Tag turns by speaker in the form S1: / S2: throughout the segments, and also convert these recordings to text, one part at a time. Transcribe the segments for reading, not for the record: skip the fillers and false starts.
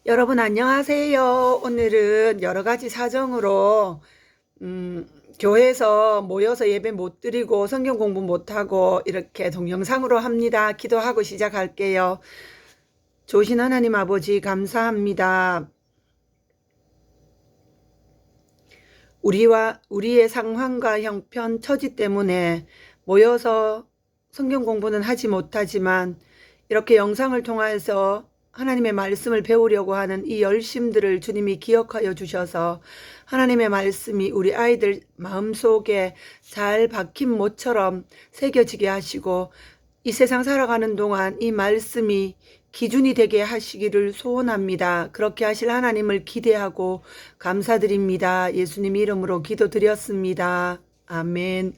S1: 여러분 안녕하세요. 오늘은 여러 가지 사정으로 교회에서 모여서 예배 못 드리고 성경 공부 못하고 이렇게 동영상으로 합니다. 기도하고 시작할게요. 조신 하나님 아버지 감사합니다. 우리의 상황과 형편, 처지 때문에 모여서 성경 공부는 하지 못하지만 이렇게 영상을 통해서 하나님의 말씀을 배우려고 하는 이 열심들을 주님이 기억하여 주셔서 하나님의 말씀이 우리 아이들 마음속에 잘 박힌 못처럼 새겨지게 하시고 이 세상 살아가는 동안 이 말씀이 기준이 되게 하시기를 소원합니다. 그렇게 하실 하나님을 기대하고 감사드립니다. 예수님 이름으로 기도드렸습니다. 아멘.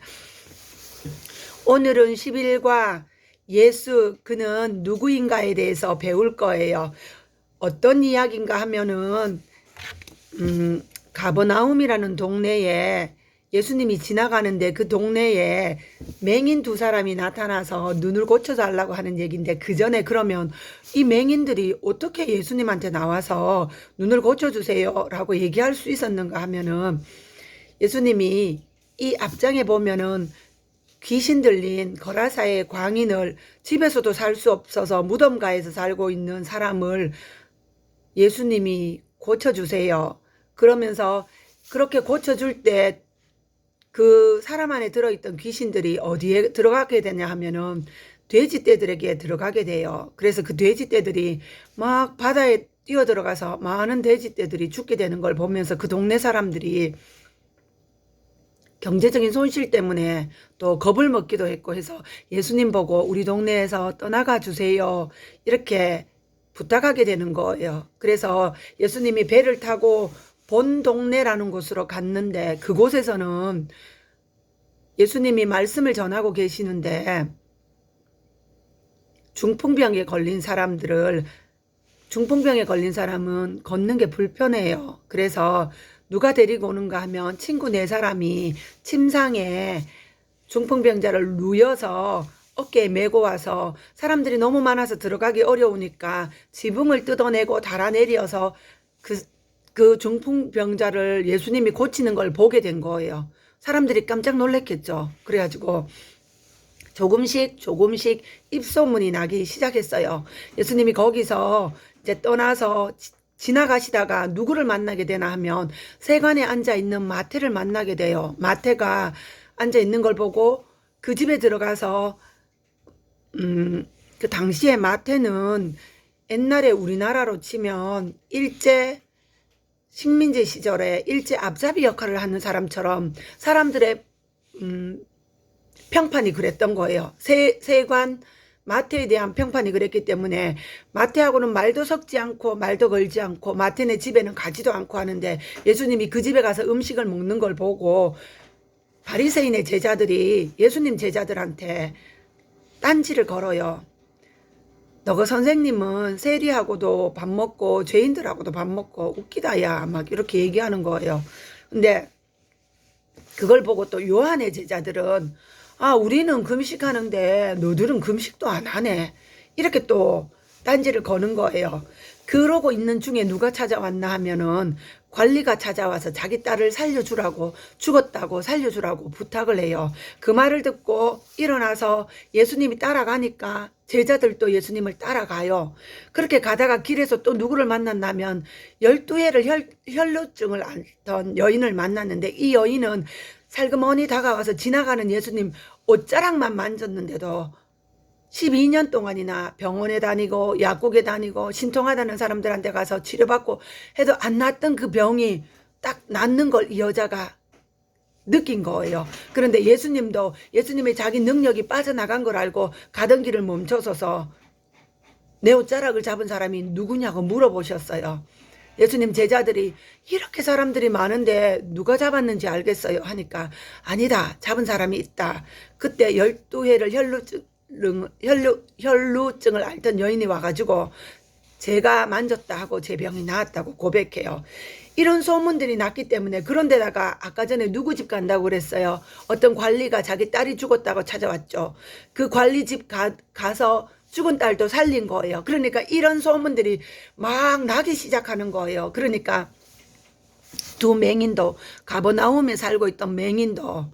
S1: 오늘은 10일과 예수 그는 누구인가에 대해서 배울 거예요. 어떤 이야기인가 하면은 가버나움이라는 동네에 예수님이 지나가는데 그 동네에 맹인 두 사람이 나타나서 눈을 고쳐달라고 하는 얘기인데 그 전에 그러면 이 맹인들이 어떻게 예수님한테 나와서 눈을 고쳐주세요 라고 얘기할 수 있었는가 하면은 예수님이 이 앞장에 보면은 귀신 들린 거라사의 광인을 집에서도 살 수 없어서 무덤가에서 살고 있는 사람을 예수님이 고쳐주세요. 그러면서 그렇게 고쳐줄 때 그 사람 안에 들어있던 귀신들이 어디에 들어가게 되냐 하면은 돼지떼들에게 들어가게 돼요. 그래서 그 돼지떼들이 막 바다에 뛰어들어가서 많은 돼지떼들이 죽게 되는 걸 보면서 그 동네 사람들이 경제적인 손실 때문에 또 겁을 먹기도 했고 해서 예수님 보고 우리 동네에서 떠나가 주세요 이렇게 부탁하게 되는 거예요. 그래서 예수님이 배를 타고 본 동네라는 곳으로 갔는데 그곳에서는 예수님이 말씀을 전하고 계시는데 중풍병에 걸린 사람은 걷는 게 불편해요. 그래서 누가 데리고 오는가 하면 친구 네 사람이 침상에 중풍병자를 누워서 어깨에 메고 와서 사람들이 너무 많아서 들어가기 어려우니까 지붕을 뜯어내고 달아내려서 그 중풍병자를 예수님이 고치는 걸 보게 된 거예요. 사람들이 깜짝 놀랐겠죠. 그래가지고 조금씩 입소문이 나기 시작했어요. 예수님이 거기서 이제 떠나서 지나가시다가 누구를 만나게 되나 하면 세관에 앉아있는 마태를 만나게 돼요. 마태가 앉아있는 걸 보고 그 집에 들어가서 그 당시에 마태는 옛날에 우리나라로 치면 일제 식민지 시절에 일제 앞잡이 역할을 하는 사람처럼 사람들의 평판이 그랬던 거예요. 세관 마태에 대한 평판이 그랬기 때문에 마태하고는 말도 섞지 않고 말도 걸지 않고 마태네 집에는 가지도 않고 하는데 예수님이 그 집에 가서 음식을 먹는 걸 보고 바리새인의 제자들이 예수님 제자들한테 딴지를 걸어요. 너가 선생님은 세리하고도 밥 먹고 죄인들하고도 밥 먹고 웃기다 야 막 이렇게 얘기하는 거예요. 근데 그걸 보고 또 요한의 제자들은 아 우리는 금식하는데 너들은 금식도 안 하네 이렇게 또 딴지를 거는 거예요. 그러고 있는 중에 누가 찾아왔나 하면은 관리가 찾아와서 자기 딸을 살려주라고 죽었다고 살려주라고 부탁을 해요. 그 말을 듣고 일어나서 예수님이 따라가니까 제자들도 예수님을 따라가요. 그렇게 가다가 길에서 또 누구를 만났냐면 12해를 혈루증을 앓던 여인을 만났는데 이 여인은 살그머니 다가와서 지나가는 예수님 옷자락만 만졌는데도 12년 동안이나 병원에 다니고 약국에 다니고 신통하다는 사람들한테 가서 치료받고 해도 안 낫던 그 병이 딱 낫는 걸 이 여자가 느낀 거예요. 그런데 예수님도 예수님의 자기 능력이 빠져나간 걸 알고 가던 길을 멈춰서서 내 옷자락을 잡은 사람이 누구냐고 물어보셨어요. 예수님 제자들이 이렇게 사람들이 많은데 누가 잡았는지 알겠어요 하니까 아니다 잡은 사람이 있다. 그때 12회를 혈루증을 앓던 여인이 와가지고 제가 만졌다 하고 제 병이 나았다고 고백해요. 이런 소문들이 났기 때문에 그런데다가 아까 전에 누구 집 간다고 그랬어요. 어떤 관리가 자기 딸이 죽었다고 찾아왔죠. 그 관리 집 가서 죽은 딸도 살린 거예요. 그러니까 이런 소문들이 막 나기 시작하는 거예요. 그러니까 두 맹인도, 가버나움에 살고 있던 맹인도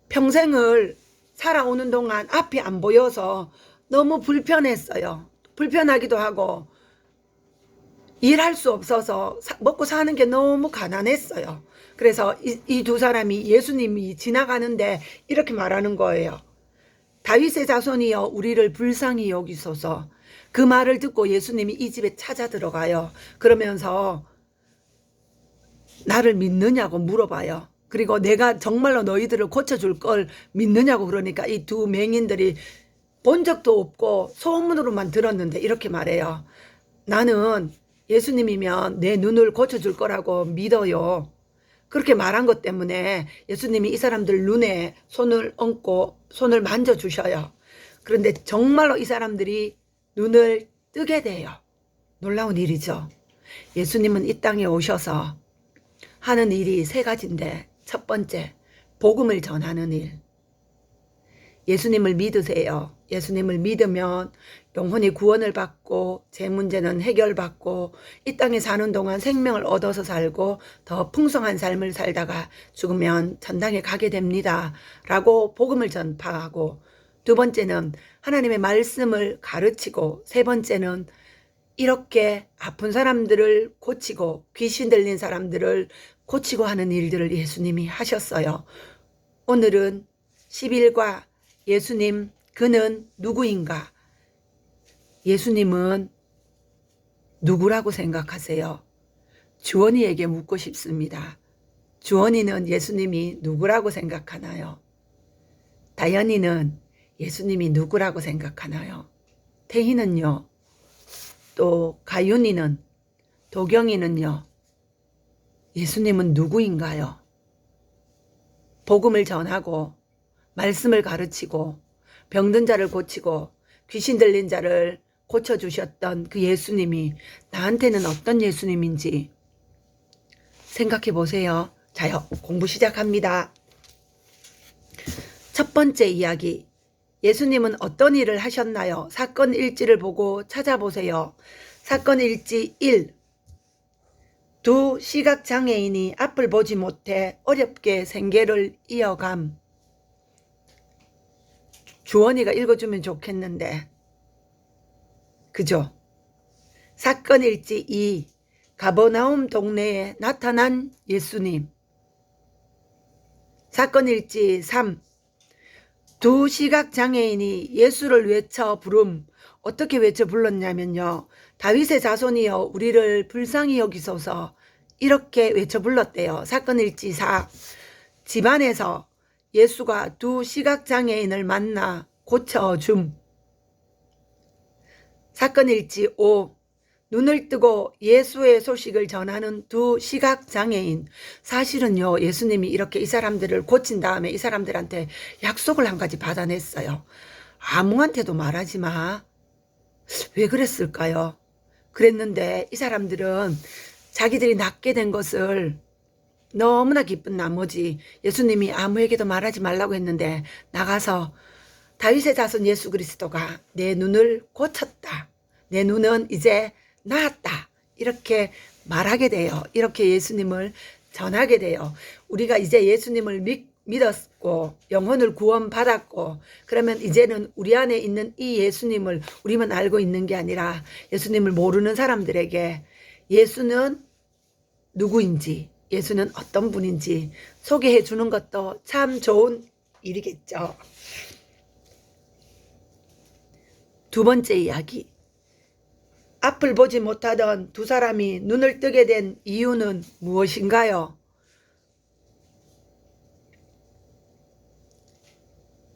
S1: 평생을 살아오는 동안 앞이 안 보여서 너무 불편했어요. 불편하기도 하고 일할 수 없어서 먹고 사는 게 너무 가난했어요. 그래서 이 두 사람이 예수님이 지나가는데 이렇게 말하는 거예요. 다윗의 자손이여 우리를 불쌍히 여기소서. 그 말을 듣고 예수님이 이 집에 찾아 들어가요. 그러면서 나를 믿느냐고 물어봐요. 그리고 내가 정말로 너희들을 고쳐줄 걸 믿느냐고. 그러니까 이 두 맹인들이 본 적도 없고 소문으로만 들었는데 이렇게 말해요. 나는 예수님이면 내 눈을 고쳐줄 거라고 믿어요. 그렇게 말한 것 때문에 예수님이 이 사람들 눈에 손을 얹고 손을 만져주셔요. 그런데 정말로 이 사람들이 눈을 뜨게 돼요. 놀라운 일이죠. 예수님은 이 땅에 오셔서 하는 일이 세 가지인데, 첫 번째, 복음을 전하는 일. 예수님을 믿으세요. 예수님을 믿으면 영혼이 구원을 받고 제 문제는 해결받고 이 땅에 사는 동안 생명을 얻어서 살고 더 풍성한 삶을 살다가 죽으면 천당에 가게 됩니다. 라고 복음을 전파하고, 두 번째는 하나님의 말씀을 가르치고, 세 번째는 이렇게 아픈 사람들을 고치고 귀신 들린 사람들을 고치고 하는 일들을 예수님이 하셨어요. 오늘은 11과 예수님, 그는 누구인가? 예수님은 누구라고 생각하세요? 주원이에게 묻고 싶습니다. 주원이는 예수님이 누구라고 생각하나요? 다연이는 예수님이 누구라고 생각하나요? 태희는요? 또 가윤이는, 도경이는요? 예수님은 누구인가요? 복음을 전하고 말씀을 가르치고 병든 자를 고치고 귀신 들린 자를 고쳐주셨던 그 예수님이 나한테는 어떤 예수님인지 생각해 보세요. 자요, 공부 시작합니다. 첫 번째 이야기. 예수님은 어떤 일을 하셨나요? 사건 일지를 보고 찾아보세요. 사건 일지 1. 두 시각장애인이 앞을 보지 못해 어렵게 생계를 이어감. 주원이가 읽어주면 좋겠는데. 그죠? 사건 일지 2. 가버나움 동네에 나타난 예수님. 사건 일지 3. 두 시각장애인이 예수를 외쳐 부름. 어떻게 외쳐 불렀냐면요. 다윗의 자손이여 우리를 불쌍히 여기소서. 이렇게 외쳐 불렀대요. 사건 일지 4. 집안에서 예수가 두 시각장애인을 만나 고쳐줌. 사건 일지 5. 눈을 뜨고 예수의 소식을 전하는 두 시각장애인. 사실은요, 예수님이 이렇게 이 사람들을 고친 다음에 이 사람들한테 약속을 한 가지 받아냈어요. 아무한테도 말하지 마. 왜 그랬을까요? 그랬는데 이 사람들은 자기들이 낫게 된 것을 너무나 기쁜 나머지 예수님이 아무에게도 말하지 말라고 했는데 나가서 다윗의 자손 예수 그리스도가 내 눈을 고쳤다. 내 눈은 이제 나았다. 이렇게 말하게 돼요. 이렇게 예수님을 전하게 돼요. 우리가 이제 예수님을 믿었고 영혼을 구원받았고 그러면 이제는 우리 안에 있는 이 예수님을 우리만 알고 있는 게 아니라 예수님을 모르는 사람들에게 예수는 누구인지, 예수는 어떤 분인지 소개해 주는 것도 참 좋은 일이겠죠. 두 번째 이야기. 앞을 보지 못하던 두 사람이 눈을 뜨게 된 이유는 무엇인가요?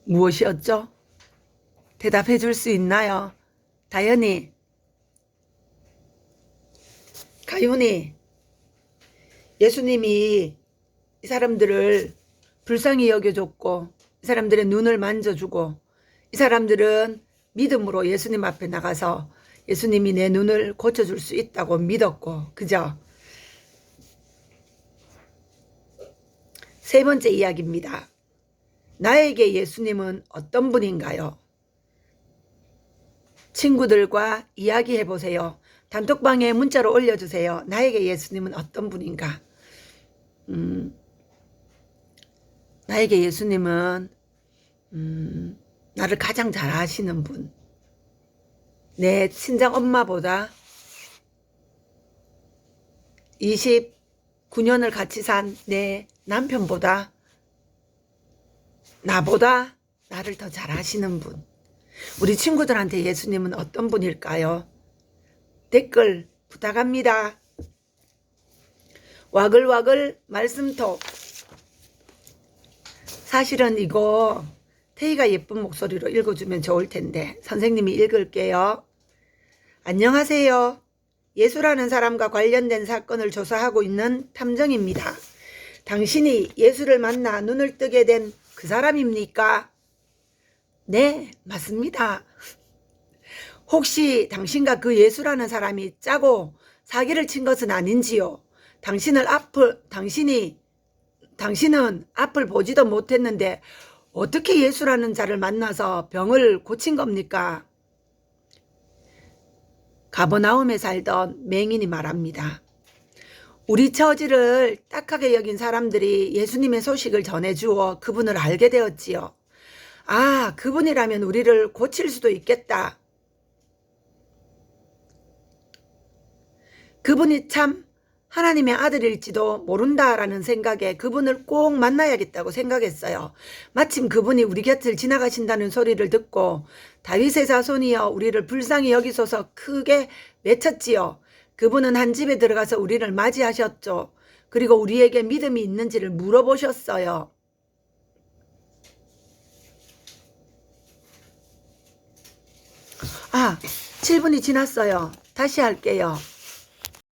S1: 무엇이었죠? 대답해 줄 수 있나요? 다연이, 가윤이, 예수님이 이 사람들을 불쌍히 여겨줬고 이 사람들의 눈을 만져주고 이 사람들은 믿음으로 예수님 앞에 나가서 예수님이 내 눈을 고쳐줄 수 있다고 믿었고, 그죠? 세 번째 이야기입니다. 나에게 예수님은 어떤 분인가요? 친구들과 이야기해 보세요. 단톡방에 문자로 올려주세요. 나에게 예수님은 어떤 분인가? 나에게 예수님은 나를 가장 잘 아시는 분. 내 친정 엄마보다 29년을 같이 산 내 남편보다 나보다 나를 더 잘 아시는 분. 우리 친구들한테 예수님은 어떤 분일까요? 댓글 부탁합니다. 와글와글 말씀톡. 사실은 이거 태희가 예쁜 목소리로 읽어주면 좋을 텐데 선생님이 읽을게요. 안녕하세요. 예수라는 사람과 관련된 사건을 조사하고 있는 탐정입니다. 당신이 예수를 만나 눈을 뜨게 된 그 사람입니까? 네, 맞습니다. 혹시 당신과 그 예수라는 사람이 짜고 사기를 친 것은 아닌지요? 당신은 앞을 보지도 못했는데 어떻게 예수라는 자를 만나서 병을 고친 겁니까? 가버나움에 살던 맹인이 말합니다. 우리 처지를 딱하게 여긴 사람들이 예수님의 소식을 전해주어 그분을 알게 되었지요. 아, 그분이라면 우리를 고칠 수도 있겠다. 그분이 참 하나님의 아들일지도 모른다라는 생각에 그분을 꼭 만나야겠다고 생각했어요. 마침 그분이 우리 곁을 지나가신다는 소리를 듣고 다윗의 자손이여 우리를 불쌍히 여기소서 크게 외쳤지요. 그분은 한 집에 들어가서 우리를 맞이하셨죠. 그리고 우리에게 믿음이 있는지를 물어보셨어요. 아, 7분이 지났어요. 다시 할게요.